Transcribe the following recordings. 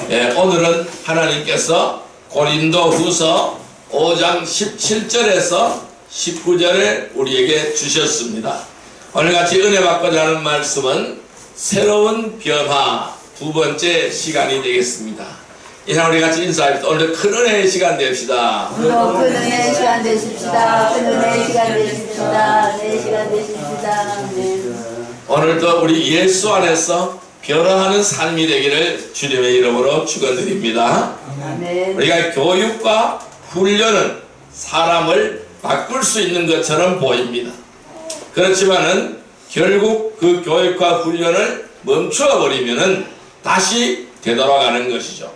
오늘은 하나님께서 고린도후서 5장 17절에서 19절에 우리에게 주셨습니다. 오늘같이 은혜 받고자 하는 말씀은 새로운 변화 두 번째 시간이 되겠습니다. 이상 우리 같이 인사합시다. 오늘도 큰 은혜의 시간 됩시다. 오늘도 큰 은혜의 시간 되십시다. 큰 은혜의 시간 되십시다. 은혜의 시간 되십시다. 오늘도 우리 예수 안에서 변화하는 삶이 되기를 주님의 이름으로 축원드립니다. 아멘. 우리가 교육과 훈련은 사람을 바꿀 수 있는 것처럼 보입니다. 그렇지만은 결국 그 교육과 훈련을 멈춰버리면은 다시 되돌아가는 것이죠.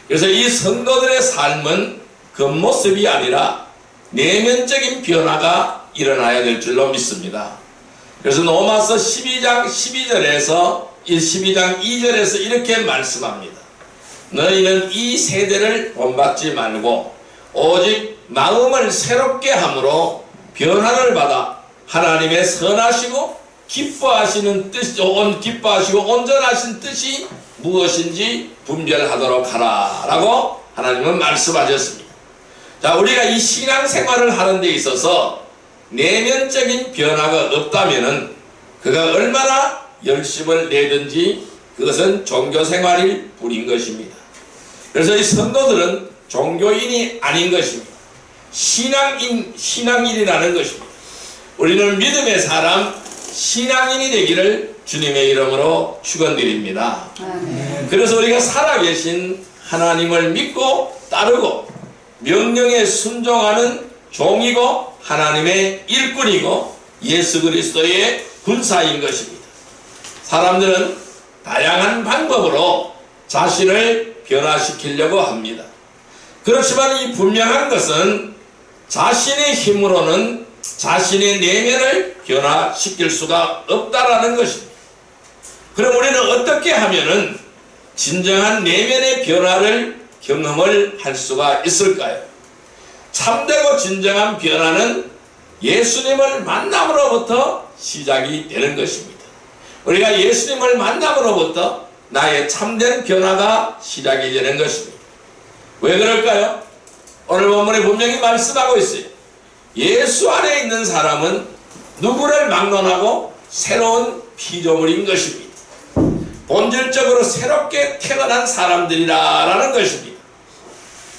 그래서 이 성도들의 삶은 겉모습이 아니라 내면적인 변화가 일어나야 될 줄로 믿습니다. 그래서 로마서 12장 12절에서 12장 2절에서 이렇게 말씀합니다. 너희는 이 세대를 본받지 말고 오직 마음을 새롭게 함으로 변화를 받아 하나님의 선하시고 기뻐하시고 온전하신 뜻이 무엇인지 분별하도록 하라 라고 하나님은 말씀하셨습니다. 자, 우리가 이 신앙생활을 하는 데 있어서 내면적인 변화가 없다면은 그가 얼마나 열심을 내든지 그것은 종교생활일 뿐인 것입니다. 그래서 이 성도들은 종교인이 아닌 것입니다. 신앙인이라는 것입니다. 우리는 믿음의 사람, 신앙인이 되기를 주님의 이름으로 축원드립니다. 그래서 우리가 살아계신 하나님을 믿고 따르고 명령에 순종하는 종이고 하나님의 일꾼이고 예수 그리스도의 군사인 것입니다. 사람들은 다양한 방법으로 자신을 변화시키려고 합니다. 그렇지만 이 분명한 것은 자신의 힘으로는 자신의 내면을 변화시킬 수가 없다라는 것입니다. 그럼 우리는 어떻게 하면은 진정한 내면의 변화를 경험을 할 수가 있을까요? 참되고 진정한 변화는 예수님을 만남으로부터 시작이 되는 것입니다. 우리가 예수님을 만남으로부터 나의 참된 변화가 시작이 되는 것입니다. 왜 그럴까요? 오늘 본문에 분명히 말씀하고 있어요. 예수 안에 있는 사람은 누구를 막론하고 새로운 피조물인 것입니다. 본질적으로 새롭게 태어난 사람들이라는 것입니다.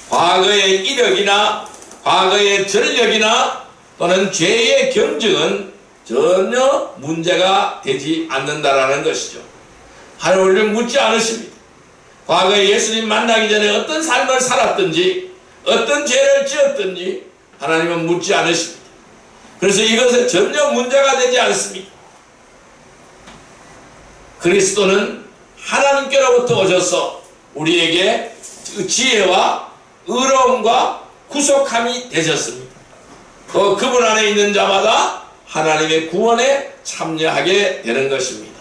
과거의 이력이나 과거의 전력이나 또는 죄의 경증은 전혀 문제가 되지 않는다라는 것이죠. 하나님을 묻지 않으십니다. 과거에 예수님 만나기 전에 어떤 삶을 살았든지 어떤 죄를 지었든지 하나님은 묻지 않으십니다. 그래서 이것은 전혀 문제가 되지 않습니다. 그리스도는 하나님께로부터 오셔서 우리에게 지혜와 의로움과 구속함이 되셨습니다. 또 그분 안에 있는 자마다 하나님의 구원에 참여하게 되는 것입니다.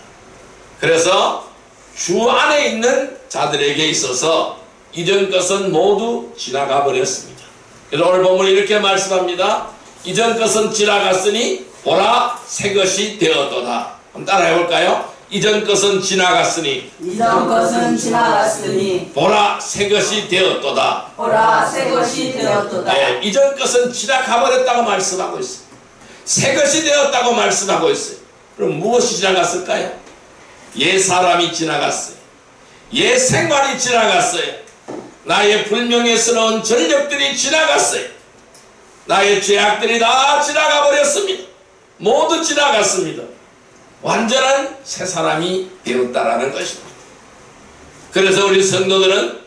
그래서 주 안에 있는 자들에게 있어서 이전 것은 모두 지나가 버렸습니다. 그래서 오늘 본문이 이렇게 말씀합니다. 이전 것은 지나갔으니 보라 새 것이 되었도다. 한번 따라해 볼까요? 이전 것은 지나갔으니 보라 새 것이 되었도다. 보라 새 것이 되었도다. 네, 이전 것은 지나가 버렸다고 말씀하고 있어요. 새 것이 되었다고 말씀하고 있어요. 그럼 무엇이 지나갔을까요? 옛 사람이 지나갔어요. 옛 생활이 지나갔어요. 나의 불명예스러운 전력들이 지나갔어요. 나의 죄악들이 다 지나가 버렸습니다. 모두 지나갔습니다. 완전한 새 사람이 되었다라는 것입니다. 그래서 우리 성도들은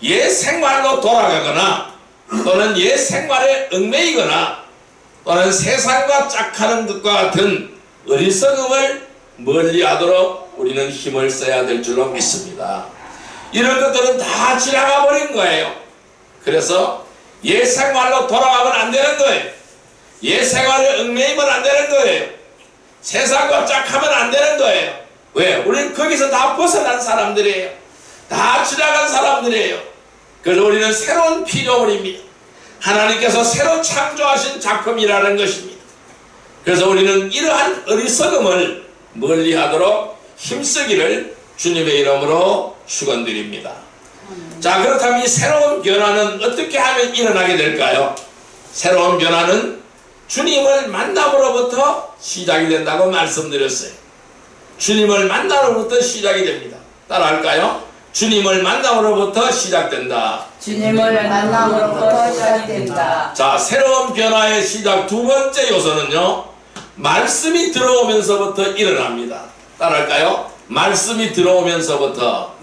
옛 생활로 돌아가거나 또는 옛 생활에 얽매이거나 또는 세상과 짝하는 것과 같은 어리석음을 멀리하도록 우리는 힘을 써야 될 줄로 믿습니다. 이런 것들은 다 지나가 버린 거예요. 그래서 옛 생활로 돌아가면 안 되는 거예요. 옛 생활에 얽매이면 안 되는 거예요. 세상과 짝하면 안 되는 거예요. 왜? 우리는 거기서 다 벗어난 사람들이에요. 다 지나간 사람들이에요. 그래서 우리는 새로운 피조물입니다. 하나님께서 새로 창조하신 작품이라는 것입니다. 그래서 우리는 이러한 어리석음을 멀리하도록 힘쓰기를 주님의 이름으로 축원드립니다. 자, 그렇다면 이 새로운 변화는 어떻게 하면 일어나게 될까요? 새로운 변화는 주님을 만남으로부터 시작이 된다고 말씀드렸어요. 주님을 만남으로부터 시작이 됩니다. 따라할까요? 주님을 만남으로부터 시작된다. 주님을 만남으로부터 시작된다. 자, 새로운 변화의 시작 두 번째 요소는요, 말씀이 들어오면서부터 일어납니다. 따라할까요? 말씀이 들어오면서부터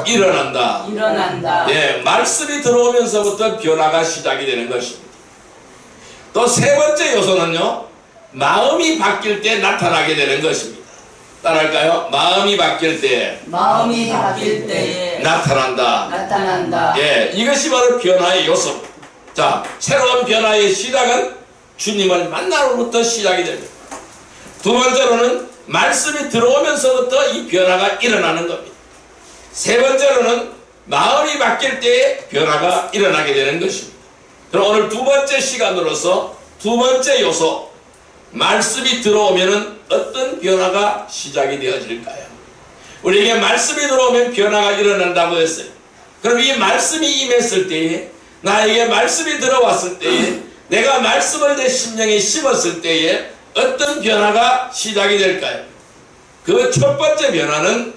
일어난다. 예, 말씀이 들어오면서부터 변화가 시작이 되는 것입니다. 또 세 번째 요소는요, 마음이 바뀔 때 나타나게 되는 것입니다. 따라할까요? 마음이 바뀔 때 나타난다. 예, 이것이 바로 변화의 요소입니다. 자, 새로운 변화의 시작은 주님을 만남으로부터 시작이 됩니다. 두 번째로는 말씀이 들어오면서부터 이 변화가 일어나는 겁니다. 세 번째로는 마음이 바뀔 때에 변화가 일어나게 되는 것입니다. 그럼 오늘 두 번째 시간으로서 두 번째 요소, 말씀이 들어오면은 어떤 변화가 시작이 되어질까요? 우리에게 말씀이 들어오면 변화가 일어난다고 했어요. 그럼 이 말씀이 임했을 때에, 나에게 말씀이 들어왔을 때에, 내가 말씀을 내 심령에 심었을 때에 어떤 변화가 시작이 될까요? 그 첫 번째 변화는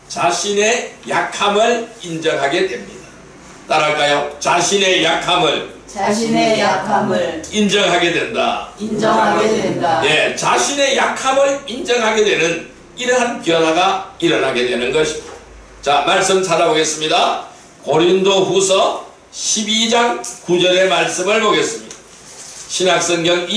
자신의 약함을 인정하게 됩니다. 따라할까요? 자신의 약함을 인정하게 된다. 예, 자신의 약함을 인정하게 되는 이러한 변화가 일어나게 되는 것입니다. 자, 말씀 찾아보겠습니다. 고린도 후서 12장 9절의 말씀을 보겠습니다. 신약성경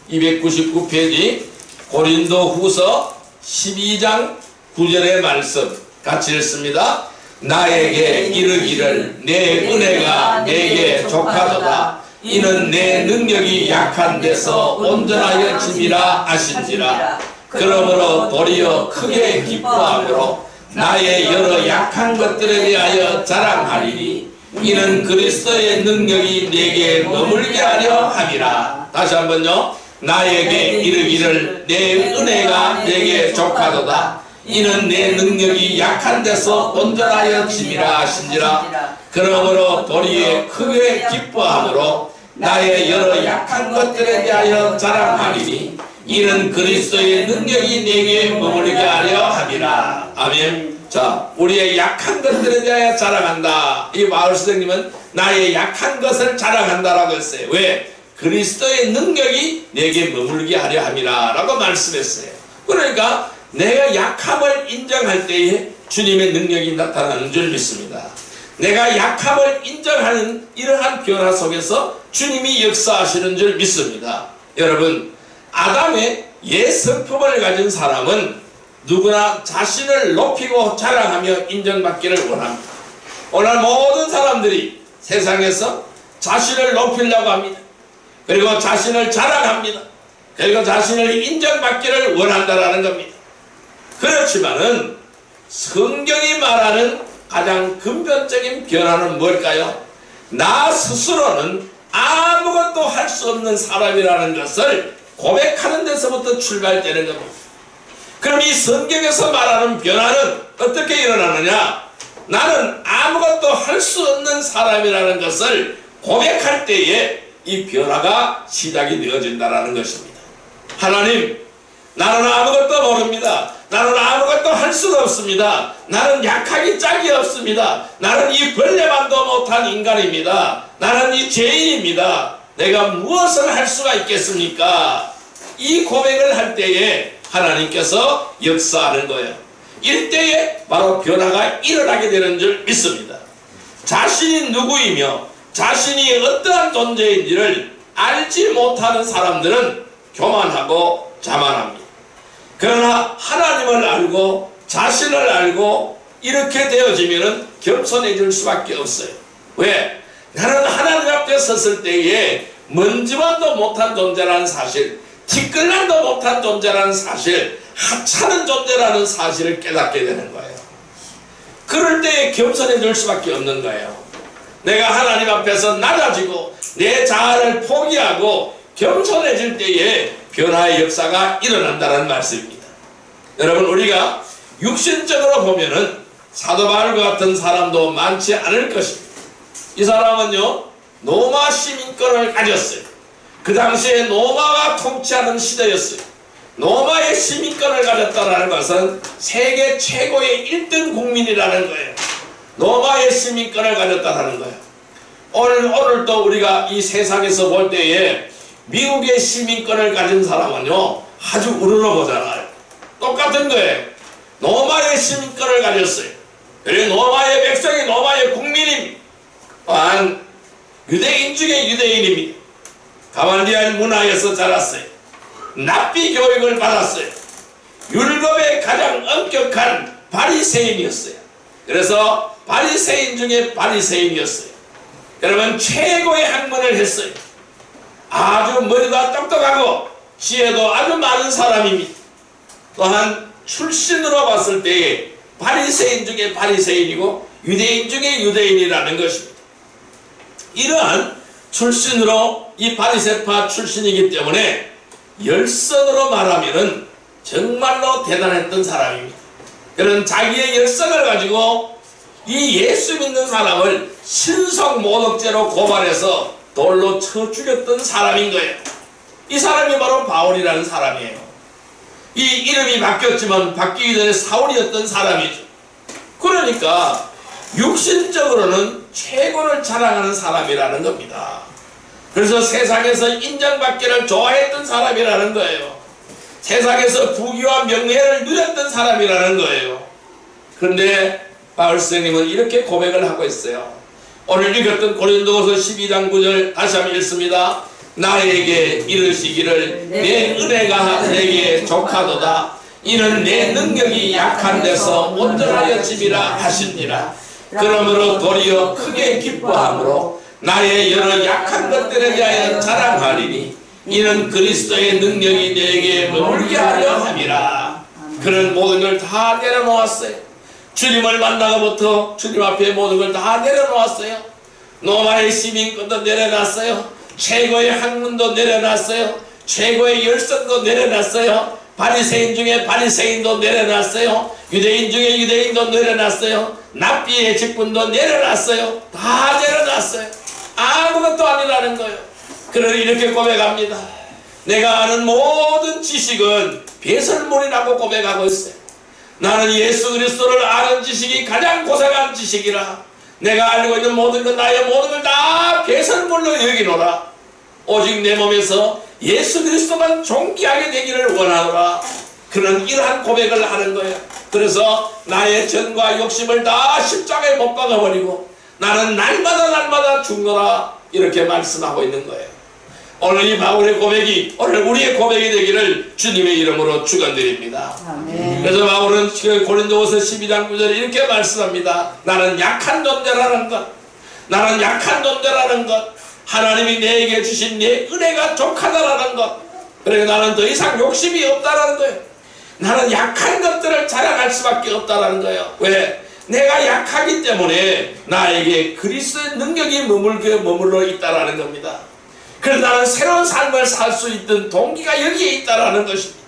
299페이지 고린도 후서 12장 9절의 말씀 같이 읽습니다. 나에게 이르기를 내 은혜가 내게 족하도다. 이는 내 능력이 약한 데서 온전하여 짐이라 하신지라. 그러므로 도리어 크게 기뻐함으로 나의 여러 약한 것들에 대하여 자랑하리니 이는 그리스도의 능력이 내게 머물게 하려 함이라. 다시 한번요. 나에게 이르기를 내 은혜가 내게 족하도다. 이는 내 능력이 약한 데서 온전하여 짐이라 하신지라. 그러므로 도리에 크게 기뻐함으로 나의 여러 약한 것들에 대하여 자랑하리니 이는 그리스도의 능력이 내게 머물게 하려 함이라. 아멘. 자, 우리의 약한 것들에 대하여 자랑한다. 이 마을 선생님은 나의 약한 것을 자랑한다라고 했어요. 왜? 그리스도의 능력이 내게 머물게 하려 함이라 라고 말씀했어요. 그러니까 내가 약함을 인정할 때에 주님의 능력이 나타나는 줄 믿습니다. 내가 약함을 인정하는 이러한 변화 속에서 주님이 역사하시는 줄 믿습니다. 여러분, 아담의 옛 성품을 가진 사람은 누구나 자신을 높이고 자랑하며 인정받기를 원합니다. 오늘 모든 사람들이 세상에서 자신을 높이려고 합니다. 그리고 자신을 자랑합니다. 그리고 자신을 인정받기를 원한다라는 겁니다. 그렇지만은 성경이 말하는 가장 근본적인 변화는 뭘까요? 나 스스로는 아무것도 할 수 없는 사람이라는 것을 고백하는 데서부터 출발되는 겁니다. 그럼 이 성경에서 말하는 변화는 어떻게 일어나느냐? 나는 아무것도 할 수 없는 사람이라는 것을 고백할 때에 이 변화가 시작이 되어진다는 것입니다. 하나님, 나는 아무것도 모릅니다. 나는 아무것도 할 수가 없습니다. 나는 약하기 짝이 없습니다. 나는 이 벌레만도 못한 인간입니다. 나는 이 죄인입니다. 내가 무엇을 할 수가 있겠습니까? 이 고백을 할 때에 하나님께서 역사하는 거예요. 이때에 바로 변화가 일어나게 되는 줄 믿습니다. 자신이 누구이며 자신이 어떠한 존재인지를 알지 못하는 사람들은 교만하고 자만합니다. 그러나 하나님을 알고 자신을 알고 이렇게 되어지면 겸손해질 수밖에 없어요. 왜? 나는 하나님 앞에 섰을 때에 먼지만도 못한 존재라는 사실, 티끌만도 못한 존재라는 사실, 하찮은 존재라는 사실을 깨닫게 되는 거예요. 그럴 때에 겸손해질 수밖에 없는 거예요. 내가 하나님 앞에서 낮아지고 내 자아를 포기하고 겸손해질 때에 변화의 역사가 일어난다는 말씀입니다. 여러분, 우리가 육신적으로 보면은 사도 바울과 같은 사람도 많지 않을 것입니다. 이 사람은요, 로마 시민권을 가졌어요. 그 당시에 로마가 통치하는 시대였어요. 로마의 시민권을 가졌다는 것은 세계 최고의 1등 국민이라는 거예요. 로마의 시민권을 가졌다는 거예요. 오늘도 우리가 이 세상에서 볼 때에 미국의 시민권을 가진 사람은요, 아주 우러러보잖아요. 똑같은 거예요. 로마의 시민권을 가졌어요. 그리고 로마의 백성이 로마의 국민입니다. 또한 유대인 중에 유대인입니다. 가말리엘 문화에서 자랐어요. 납비 교육을 받았어요. 율법의 가장 엄격한 바리새인이었어요. 그래서 바리새인 중에 바리새인이었어요. 여러분, 최고의 학문을 했어요. 아주 머리가 똑똑하고 지혜도 아주 많은 사람입니다. 또한 출신으로 봤을 때에 바리새인 중에 바리새인이고 유대인 중에 유대인이라는 것입니다. 이러한 출신으로 이 바리새파 출신이기 때문에 열성으로 말하면은 정말로 대단했던 사람입니다. 그런 자기의 열성을 가지고 이 예수 믿는 사람을 신성 모독죄로 고발해서 돌로 쳐 죽였던 사람인 거예요. 이 사람이 바로 바울이라는 사람이에요. 이 이름이 바뀌었지만 바뀌기 전에 사울이었던 사람이죠. 그러니까 육신적으로는 최고를 자랑하는 사람이라는 겁니다. 그래서 세상에서 인정받기를 좋아했던 사람이라는 거예요. 세상에서 부귀와 명예를 누렸던 사람이라는 거예요. 그런데 바울 선생님은 이렇게 고백을 하고 있어요. 오늘 읽었던 고린도후서 12장 9절 다시 한번 읽습니다. 나에게 이르시기를 내 은혜가 내게 족하도다. 이는 내 능력이 약한 데서 온전하여 집이라 하시니라. 그러므로 도리어 크게 기뻐함으로 나의 여러 약한 것들에 대하여 자랑하리니 이는 그리스도의 능력이 내게 머물게 하려 함이라. 그는 모든 걸 다 내려놓았어요. 주님을 만나고부터 주님 앞에 모든 걸 다 내려놓았어요. 로마의 시민권도 내려놨어요. 최고의 학문도 내려놨어요. 최고의 열성도 내려놨어요. 바리새인 중에 바리새인도 내려놨어요. 유대인 중에 유대인도 내려놨어요. 납비의 직분도 내려놨어요. 다 내려놨어요. 아무것도 아니라는 거예요. 그러니 이렇게 고백합니다. 내가 아는 모든 지식은 배설물이라고 고백하고 있어요. 나는 예수 그리스도를 아는 지식이 가장 고상한 지식이라. 내가 알고 있는 모든 것, 나의 모든 걸 다 배설물로 여기노라. 오직 내 몸에서 예수 그리스도만 존귀하게 되기를 원하노라. 그는 이러한 고백을 하는 거예요. 그래서 나의 전과 욕심을 다 십자가에 못 박아버리고 나는 날마다 죽노라. 이렇게 말씀하고 있는 거예요. 오늘 이 바울의 고백이 오늘 우리의 고백이 되기를 주님의 이름으로 축원드립니다. 그래서 바울은 고린도후서 12장 9절에 이렇게 말씀합니다. 나는 약한 존재라는 것, 나는 약한 존재라는 것, 하나님이 내게 주신 내 은혜가 족하다라는 것. 그래서 나는 더 이상 욕심이 없다라는 거예요. 나는 약한 것들을 자랑할 수밖에 없다라는 거예요. 왜? 내가 약하기 때문에 나에게 그리스도의 능력이 머물러 있다라는 겁니다. 그래서 나는 새로운 삶을 살 수 있던 동기가 여기에 있다라는 것입니다.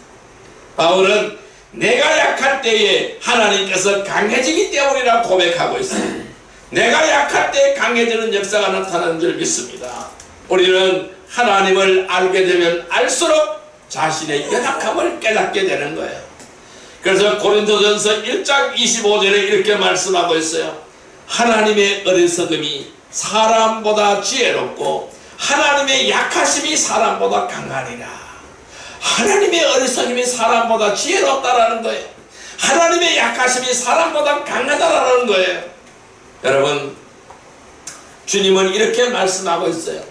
바울은 내가 약할 때에 하나님께서 강해지기 때문이라 고백하고 있어요. 내가 약할 때 강해지는 역사가 나타나는 줄 믿습니다. 우리는 하나님을 알게 되면 알수록 자신의 연약함을 깨닫게 되는 거예요. 그래서 고린도전서 1장 25절에 이렇게 말씀하고 있어요. 하나님의 어리석음이 사람보다 지혜롭고 하나님의 약하심이 사람보다 강하니라. 하나님의 어리석음이 사람보다 지혜롭다라는 거예요. 하나님의 약하심이 사람보다 강하다라는 거예요. 여러분, 주님은 이렇게 말씀하고 있어요.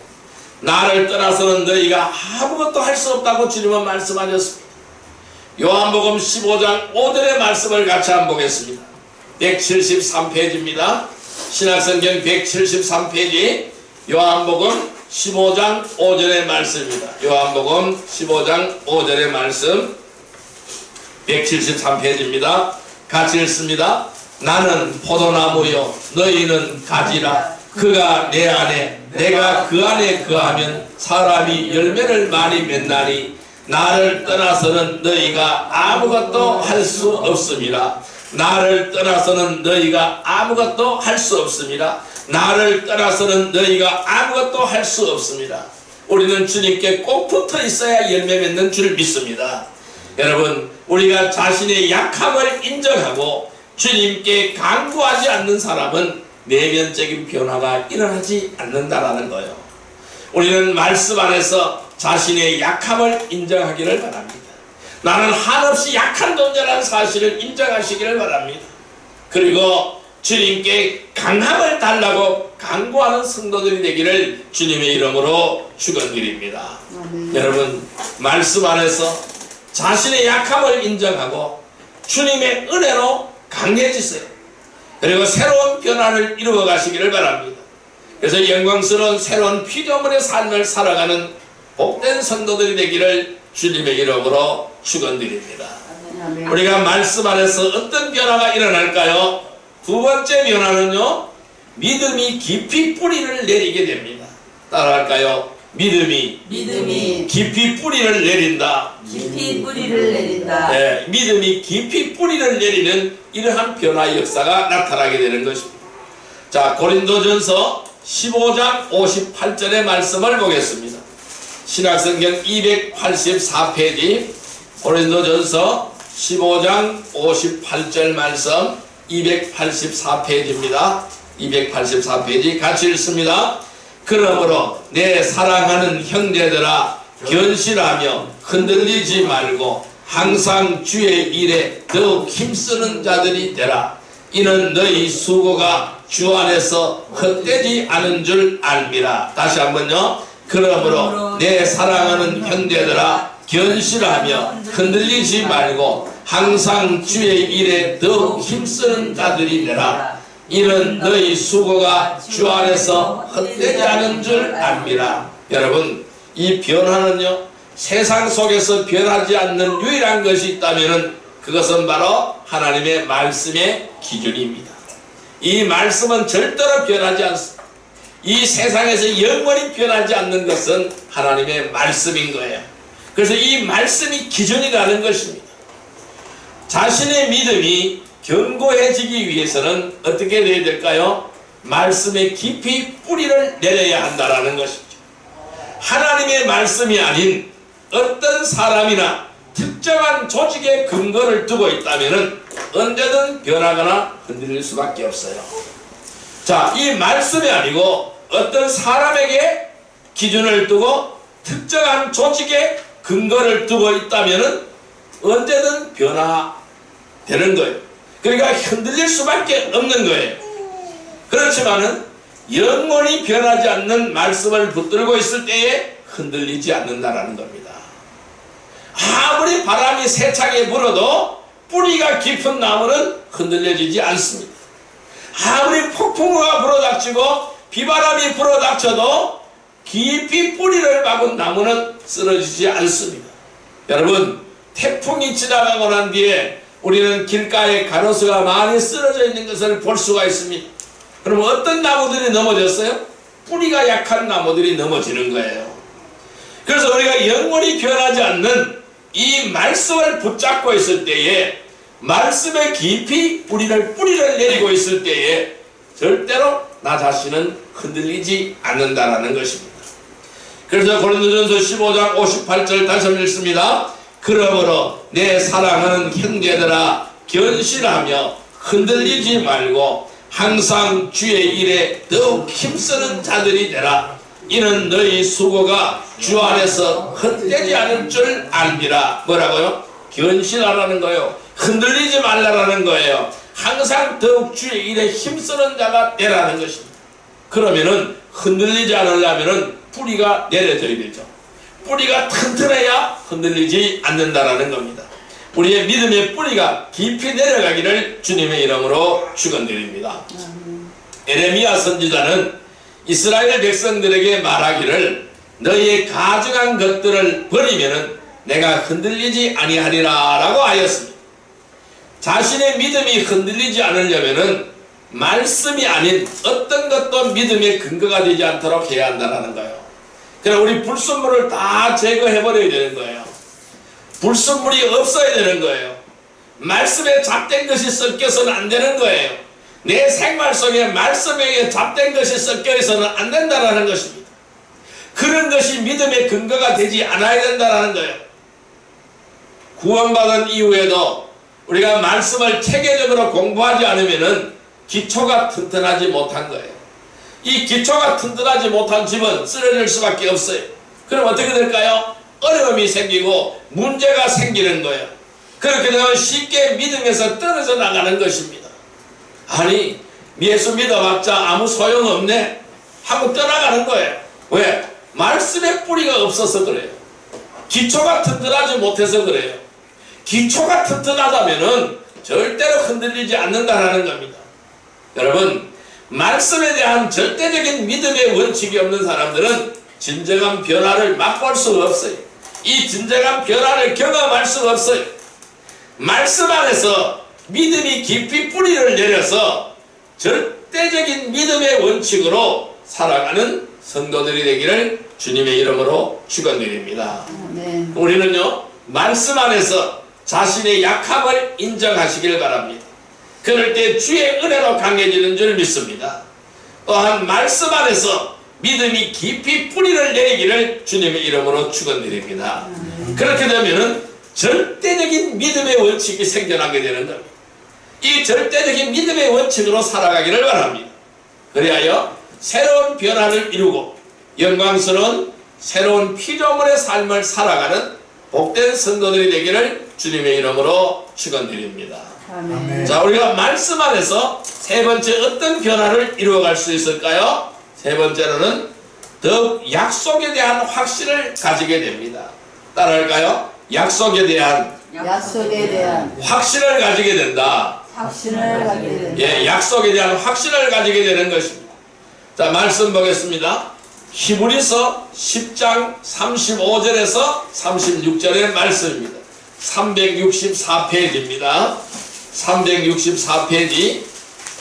나를 떠나서는 너희가 아무것도 할 수 없다고 주님은 말씀하셨습니다. 요한복음 15장 5절의 말씀을 같이 한번 보겠습니다. 173페이지입니다. 신약성경 173페이지 요한복음 15장 5절의 말씀입니다. 요한복음 15장 5절의 말씀 173페이지입니다. 같이 읽습니다. 나는 포도나무요 너희는 가지라. 그가 내 안에 내가 그 안에 거하면 사람이 열매를 많이 맺나니 나를 떠나서는 너희가 아무것도 할 수 없음이라. 나를 떠나서는 너희가 아무것도 할 수 없습니다. 나를 떠나서는 너희가 아무것도 할 수 없습니다. 우리는 주님께 꼭 붙어 있어야 열매 맺는 줄 믿습니다. 여러분, 우리가 자신의 약함을 인정하고 주님께 간구하지 않는 사람은 내면적인 변화가 일어나지 않는다라는 거예요. 우리는 말씀 안에서 자신의 약함을 인정하기를 바랍니다. 나는 한없이 약한 존재라는 사실을 인정하시기를 바랍니다. 그리고 주님께 강함을 달라고 간구하는 성도들이 되기를 주님의 이름으로 축원드립니다. 여러분, 말씀 안에서 자신의 약함을 인정하고 주님의 은혜로 강해지세요. 그리고 새로운 변화를 이루어 가시기를 바랍니다. 그래서 영광스러운 새로운 피조물의 삶을 살아가는 복된 성도들이 되기를 주님의 이름으로 축원드립니다. 우리가 말씀 안에서 어떤 변화가 일어날까요? 두 번째 변화는요, 믿음이 깊이 뿌리를 내리게 됩니다. 따라할까요? 믿음이 깊이 뿌리를 내린다. 깊이 뿌리를 내린다. 네, 믿음이 깊이 뿌리를 내리는 이러한 변화의 역사가 나타나게 되는 것입니다. 자, 고린도전서 15장 58절의 말씀을 보겠습니다. 신약성경 284페이지 고린도전서 15장 58절 말씀 284페이지입니다. 284페이지 같이 읽습니다. 그러므로 내 사랑하는 형제들아, 견실하며 흔들리지 말고 항상 주의 일에 더욱 힘쓰는 자들이 되라. 이는 너희 수고가 주 안에서 헛되지 않은 줄 알미라. 다시 한번요. 그러므로 내 사랑하는 형제들아, 견실하며 흔들리지 말고 항상 주의 일에 더욱 힘쓰는 자들이 되라. 이는 너희 수고가 주 안에서 헛되지 않은 줄 압니다. 여러분, 이 변화는요, 세상 속에서 변하지 않는 유일한 것이 있다면 그것은 바로 하나님의 말씀의 기준입니다. 이 말씀은 절대로 변하지 않습니다. 이 세상에서 영원히 변하지 않는 것은 하나님의 말씀인 거예요. 그래서 이 말씀이 기준이 되는 것입니다. 자신의 믿음이 견고해지기 위해서는 어떻게 되어야 될까요? 말씀에 깊이 뿌리를 내려야 한다는 것이죠. 하나님의 말씀이 아닌 어떤 사람이나 특정한 조직의 근거를 두고 있다면 언제든 변하거나 흔들릴 수밖에 없어요. 자, 이 말씀이 아니고 어떤 사람에게 기준을 두고 특정한 조직의 근거를 두고 있다면 언제든 변화되는 거예요. 그러니까 흔들릴 수밖에 없는 거예요. 그렇지만은 영원히 변하지 않는 말씀을 붙들고 있을 때에 흔들리지 않는다라는 겁니다. 아무리 바람이 세차게 불어도 뿌리가 깊은 나무는 흔들려지지 않습니다. 아무리 폭풍우가 불어닥치고 비바람이 불어닥쳐도 깊이 뿌리를 박은 나무는 쓰러지지 않습니다. 여러분, 태풍이 지나가고 난 뒤에 우리는 길가에 가로수가 많이 쓰러져 있는 것을 볼 수가 있습니다. 그럼 어떤 나무들이 넘어졌어요? 뿌리가 약한 나무들이 넘어지는 거예요. 그래서 우리가 영원히 변하지 않는 이 말씀을 붙잡고 있을 때에, 말씀에 깊이 뿌리를 내리고 있을 때에 절대로 나 자신은 흔들리지 않는다라는 것입니다. 그래서 고린도전서 15장 58절 다시 한번 읽습니다. 그러므로 내 사랑하는 형제들아, 견실하며 흔들리지 말고 항상 주의 일에 더욱 힘쓰는 자들이 되라. 이는 너희 수고가 주 안에서 헛되지 않을 줄 알미라. 뭐라고요? 견실하라는 거예요. 흔들리지 말라라는 거예요. 항상 더욱 주의 일에 힘쓰는 자가 되라는 것입니다. 그러면은 흔들리지 않으려면은 뿌리가 내려져야 되죠. 뿌리가 튼튼해야 흔들리지 않는다라는 겁니다. 우리의 믿음의 뿌리가 깊이 내려가기를 주님의 이름으로 축원드립니다. 에레미야 선지자는 이스라엘 백성들에게 말하기를 너희의 가증한 것들을 버리면은 내가 흔들리지 아니하리라 라고 하였습니다. 자신의 믿음이 흔들리지 않으려면은 말씀이 아닌 어떤 것도 믿음의 근거가 되지 않도록 해야 한다는 거예요. 그럼 우리 불순물을 다 제거해버려야 되는 거예요. 불순물이 없어야 되는 거예요. 말씀에 잡된 것이 섞여서는 안 되는 거예요. 내 생활 속에 말씀에 잡된 것이 섞여 있어서는 안 된다는 것입니다. 그런 것이 믿음의 근거가 되지 않아야 된다는 거예요. 구원받은 이후에도 우리가 말씀을 체계적으로 공부하지 않으면 기초가 튼튼하지 못한 거예요. 이 기초가 튼튼하지 못한 집은 쓰러질 수밖에 없어요. 그럼 어떻게 될까요? 어려움이 생기고 문제가 생기는 거예요. 그렇게 되면 쉽게 믿음에서 떨어져 나가는 것입니다. 아니, 예수 믿어봤자 아무 소용없네 하고 떠나가는 거예요. 왜? 말씀의 뿌리가 없어서 그래요. 기초가 튼튼하지 못해서 그래요. 기초가 튼튼하다면은 절대로 흔들리지 않는다라는 겁니다. 여러분, 말씀에 대한 절대적인 믿음의 원칙이 없는 사람들은 진정한 변화를 맛볼 수가 없어요. 이 진정한 변화를 경험할 수가 없어요. 말씀 안에서 믿음이 깊이 뿌리를 내려서 절대적인 믿음의 원칙으로 살아가는 성도들이 되기를 주님의 이름으로 축원드립니다. 우리는요, 말씀 안에서 자신의 약함을 인정하시길 바랍니다. 그럴 때 주의 은혜로 강해지는 줄 믿습니다. 또한 말씀 안에서 믿음이 깊이 뿌리를 내리기를 주님의 이름으로 축원드립니다. 그렇게 되면은 절대적인 믿음의 원칙이 생겨나게 되는 겁니다. 이 절대적인 믿음의 원칙으로 살아가기를 바랍니다. 그리하여 새로운 변화를 이루고 영광스러운 새로운 피조물의 삶을 살아가는 복된 성도들이 되기를 주님의 이름으로 축원드립니다. 아멘. 자, 우리가 말씀 안에서 세 번째 어떤 변화를 이루어갈 수 있을까요? 세 번째로는 더욱 약속에 대한 확신을 가지게 됩니다. 따라할까요? 약속에 대한 확신을 가지게 된다. 확신을 가지게 된다. 예, 약속에 대한 확신을 가지게 되는 것입니다. 자, 말씀 보겠습니다. 히브리서 10장 35절에서 36절의 말씀입니다. 364페이지입니다. 364페이지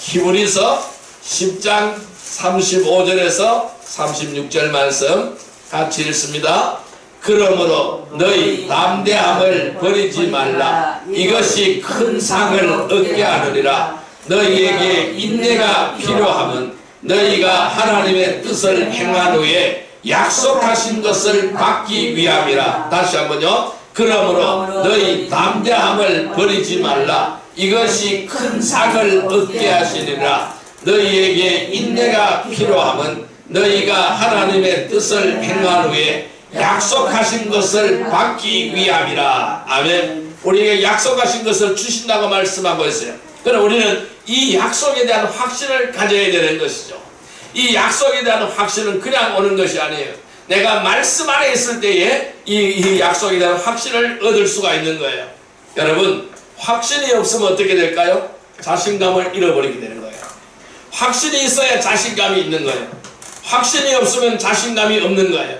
히브리서 10장 35절에서 36절 말씀 같이 읽습니다. 그러므로 너희 담대함을 버리지 말라. 이것이 큰 상을 얻게 하느니라. 너희에게 인내가 필요하면 너희가 하나님의 뜻을 행한 후에 약속하신 것을 받기 위함이라. 다시 한번요. 그러므로 너희 담대함을 버리지 말라. 이것이 큰 상을 얻게 하시리라. 너희에게 인내가 필요하면 너희가 하나님의 뜻을 행한 후에 약속하신 것을 받기 위함이라. 아멘. 우리에게 약속하신 것을 주신다고 말씀하고 있어요. 그럼 우리는 이 약속에 대한 확신을 가져야 되는 것이죠. 이 약속에 대한 확신은 그냥 오는 것이 아니에요. 내가 말씀 안에 있을 때에 이 약속에 대한 확신을 얻을 수가 있는 거예요. 여러분, 확신이 없으면 어떻게 될까요? 자신감을 잃어버리게 되는 거예요. 확신이 있어야 자신감이 있는 거예요. 확신이 없으면 자신감이 없는 거예요.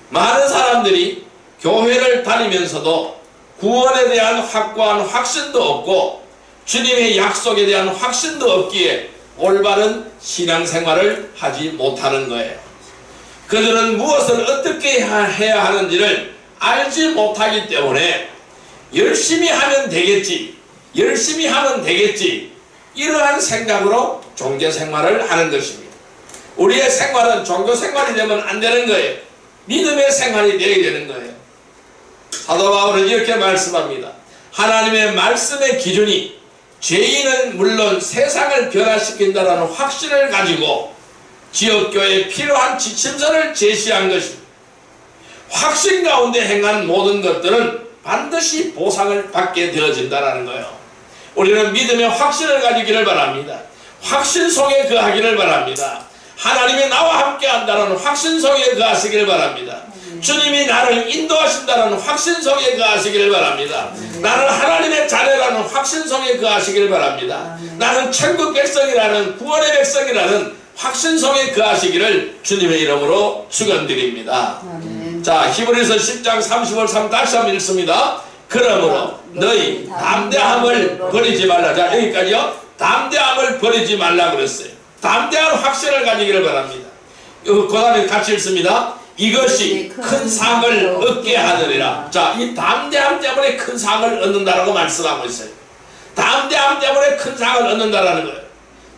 많은 사람들이 교회를 다니면서도 구원에 대한 확고한 확신도 없고 주님의 약속에 대한 확신도 없기에 올바른 신앙생활을 하지 못하는 거예요. 그들은 무엇을 어떻게 해야 하는지를 알지 못하기 때문에 열심히 하면 되겠지, 열심히 하면 되겠지, 이러한 생각으로 종교생활을 하는 것입니다. 우리의 생활은 종교생활이 되면 안 되는 거예요. 믿음의 생활이 되어야 되는 거예요. 사도 바울은 이렇게 말씀합니다. 하나님의 말씀의 기준이 죄인은 물론 세상을 변화시킨다는 확신을 가지고 지역교회에 필요한 지침서를 제시한 것입니다. 확신 가운데 행한 모든 것들은 반드시 보상을 받게 되어진다는 거예요. 우리는 믿음의 확신을 가지기를 바랍니다. 확신 속에 거하기를 바랍니다. 하나님이 나와 함께 한다는 확신 속에 거하시기를 바랍니다. 주님이 나를 인도하신다는 확신 속에 거하시기를 바랍니다. 나는 하나님의 자녀라는 확신 속에 거하시기를 바랍니다. 나는 천국 백성이라는 구원의 백성이라는 확신 속에 거하시기를 주님의 이름으로 축원드립니다. 자, 히브리서 10장 35절 3 다시 한번 읽습니다. 그러므로 너희 담대함을 버리지 말라. 자, 여기까지요. 담대함을 버리지 말라 그랬어요. 담대한 확신을 가지기를 바랍니다. 그 다음에 같이 읽습니다. 이것이 큰 상을 얻게 하느니라. 자, 이 담대함 때문에 큰 상을 얻는다라고 말씀하고 있어요. 담대함 때문에 큰 상을 얻는다라는 거예요.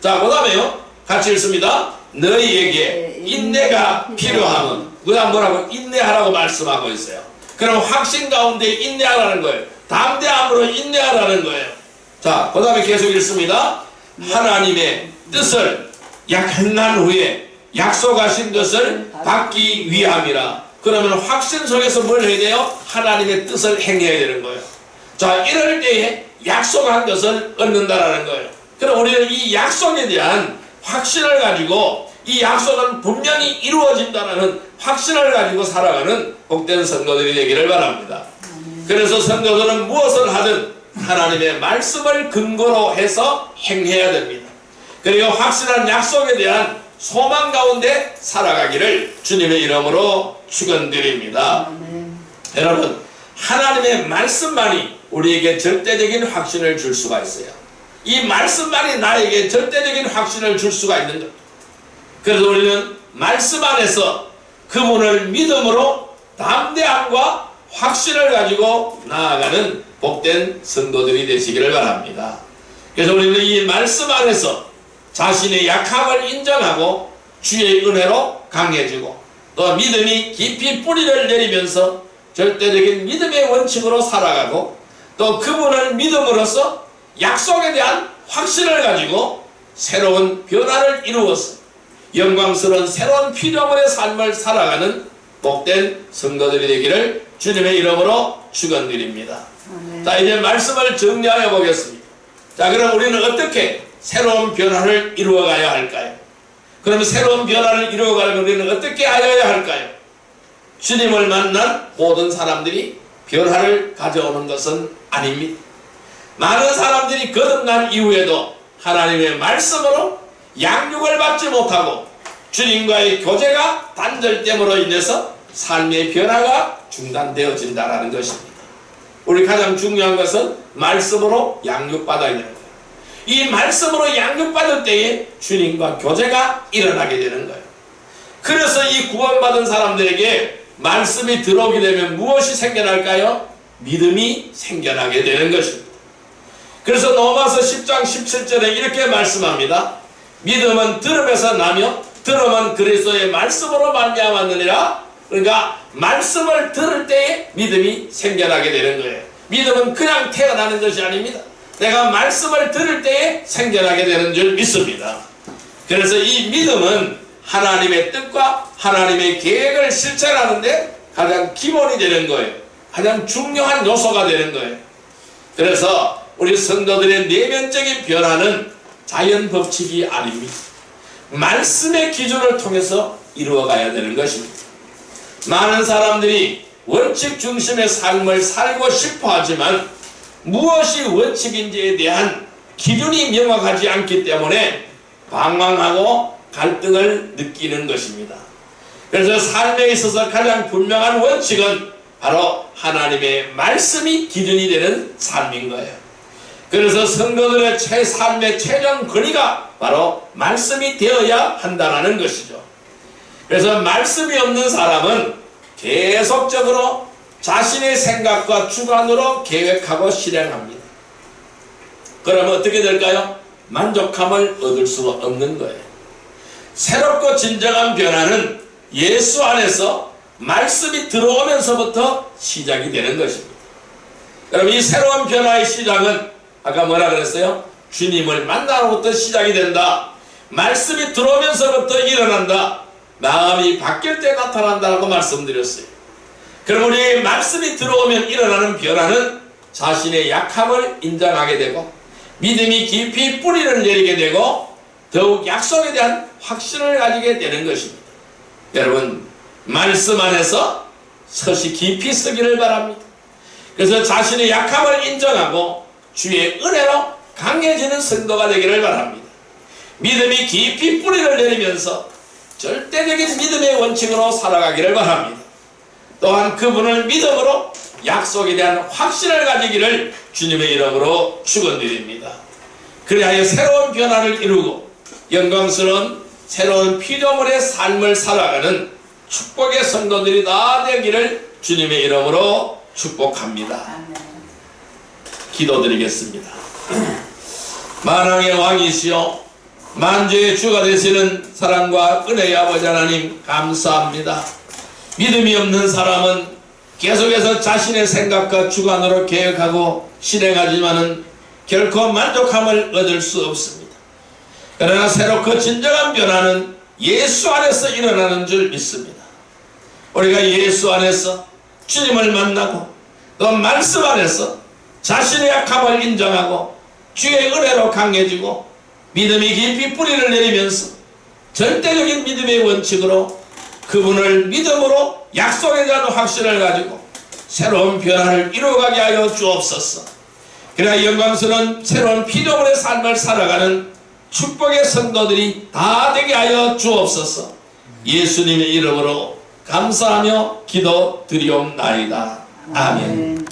자, 그 다음에요. 같이 읽습니다. 너희에게 인내가 필요함은, 그 다음 뭐라고? 인내하라고 말씀하고 있어요. 그럼 확신 가운데 인내하라는 거예요. 담대함으로 인내하라는 거예요. 자, 그 다음에 계속 읽습니다. 하나님의 뜻을 행한 후에 약속하신 것을 받기 위함이라. 그러면 확신 속에서 뭘 해야 돼요? 하나님의 뜻을 행해야 되는 거예요. 자, 이럴 때에 약속한 것을 얻는다라는 거예요. 그럼 우리는 이 약속에 대한 확신을 가지고, 이 약속은 분명히 이루어진다는 확신을 가지고 살아가는 복된 성도들이 되기를 바랍니다. 그래서 성도들은 무엇을 하든 하나님의 말씀을 근거로 해서 행해야 됩니다. 그리고 확실한 약속에 대한 소망 가운데 살아가기를 주님의 이름으로 축원드립니다. 여러분, 하나님의 말씀만이 우리에게 절대적인 확신을 줄 수가 있어요. 이 말씀만이 나에게 절대적인 확신을 줄 수가 있는 겁니다. 그래서 우리는 말씀 안에서 그분을 믿음으로 담대함과 확신을 가지고 나아가는 복된 성도들이 되시기를 바랍니다. 그래서 우리는 이 말씀 안에서 자신의 약함을 인정하고 주의 은혜로 강해지고, 또 믿음이 깊이 뿌리를 내리면서 절대적인 믿음의 원칙으로 살아가고, 또 그분을 믿음으로써 약속에 대한 확신을 가지고 새로운 변화를 이루어서 영광스러운 새로운 피조물의 삶을 살아가는 복된 성도들이 되기를 주님의 이름으로 축원드립니다. 자, 이제 말씀을 정리하여 보겠습니다. 자, 그럼 우리는 어떻게 새로운 변화를 이루어가야 할까요? 그럼 새로운 변화를 이루어가려면 우리는 어떻게 하여야 할까요? 주님을 만난 모든 사람들이 변화를 가져오는 것은 아닙니다. 많은 사람들이 거듭난 이후에도 하나님의 말씀으로 양육을 받지 못하고 주님과의 교제가 단절됨으로 인해서 삶의 변화가 중단되어진다는 것입니다. 우리 가장 중요한 것은 말씀으로 양육받아야 되는 거예요. 이 말씀으로 양육받을 때에 주님과 교제가 일어나게 되는 거예요. 그래서 이 구원받은 사람들에게 말씀이 들어오게 되면 무엇이 생겨날까요? 믿음이 생겨나게 되는 것입니다. 그래서 로마서 10장 17절에 이렇게 말씀합니다. 믿음은 들음에서 나며 들음은 그리스도의 말씀으로 말미암았느니라. 그러니까 말씀을 들을 때에 믿음이 생겨나게 되는 거예요. 믿음은 그냥 태어나는 것이 아닙니다. 내가 말씀을 들을 때에 생겨나게 되는 줄 믿습니다. 그래서 이 믿음은 하나님의 뜻과 하나님의 계획을 실천하는데 가장 기본이 되는 거예요. 가장 중요한 요소가 되는 거예요. 그래서 우리 성도들의 내면적인 변화는 자연 법칙이 아닙니다. 말씀의 기준을 통해서 이루어가야 되는 것입니다. 많은 사람들이 원칙 중심의 삶을 살고 싶어 하지만 무엇이 원칙인지에 대한 기준이 명확하지 않기 때문에 방황하고 갈등을 느끼는 것입니다. 그래서 삶에 있어서 가장 분명한 원칙은 바로 하나님의 말씀이 기준이 되는 삶인 거예요. 그래서 성도들의 삶의 최종 권위가 바로 말씀이 되어야 한다는 것이죠. 그래서 말씀이 없는 사람은 계속적으로 자신의 생각과 주관으로 계획하고 실행합니다. 그러면 어떻게 될까요? 만족함을 얻을 수가 없는 거예요. 새롭고 진정한 변화는 예수 안에서 말씀이 들어오면서부터 시작이 되는 것입니다. 그럼 이 새로운 변화의 시작은 아까 뭐라 그랬어요? 주님을 만나로부터 시작이 된다. 말씀이 들어오면서부터 일어난다. 마음이 바뀔 때 나타난다고 말씀드렸어요. 그럼 우리 말씀이 들어오면 일어나는 변화는 자신의 약함을 인정하게 되고 믿음이 깊이 뿌리를 내리게 되고 더욱 약속에 대한 확신을 가지게 되는 것입니다. 여러분, 말씀 안에서 서시 깊이 쓰기를 바랍니다. 그래서 자신의 약함을 인정하고 주의 은혜로 강해지는 성도가 되기를 바랍니다. 믿음이 깊이 뿌리를 내리면서 절대적인 믿음의 원칙으로 살아가기를 바랍니다. 또한 그분을 믿음으로 약속에 대한 확신을 가지기를 주님의 이름으로 축원드립니다. 그리하여 새로운 변화를 이루고 영광스러운 새로운 피조물의 삶을 살아가는 축복의 성도들이 다 되기를 주님의 이름으로 축복합니다. 기도드리겠습니다. 만왕의 왕이시여 만주의 주가 되시는 사랑과 은혜의 아버지 하나님 감사합니다. 믿음이 없는 사람은 계속해서 자신의 생각과 주관으로 계획하고 실행하지만은 결코 만족함을 얻을 수 없습니다. 그러나 새롭고 진정한 변화는 예수 안에서 일어나는 줄 믿습니다. 우리가 예수 안에서 주님을 만나고 또 말씀 안에서 자신의 약함을 인정하고 주의 은혜로 강해지고 믿음이 깊이 뿌리를 내리면서 절대적인 믿음의 원칙으로 그분을 믿음으로 약속에 대한 확신을 가지고 새로운 변화를 이루어가게 하여 주옵소서. 그래야 영광스러운 새로운 피조물의 삶을 살아가는 축복의 성도들이 다 되게 하여 주옵소서. 예수님의 이름으로 감사하며 기도드리옵나이다. 아멘.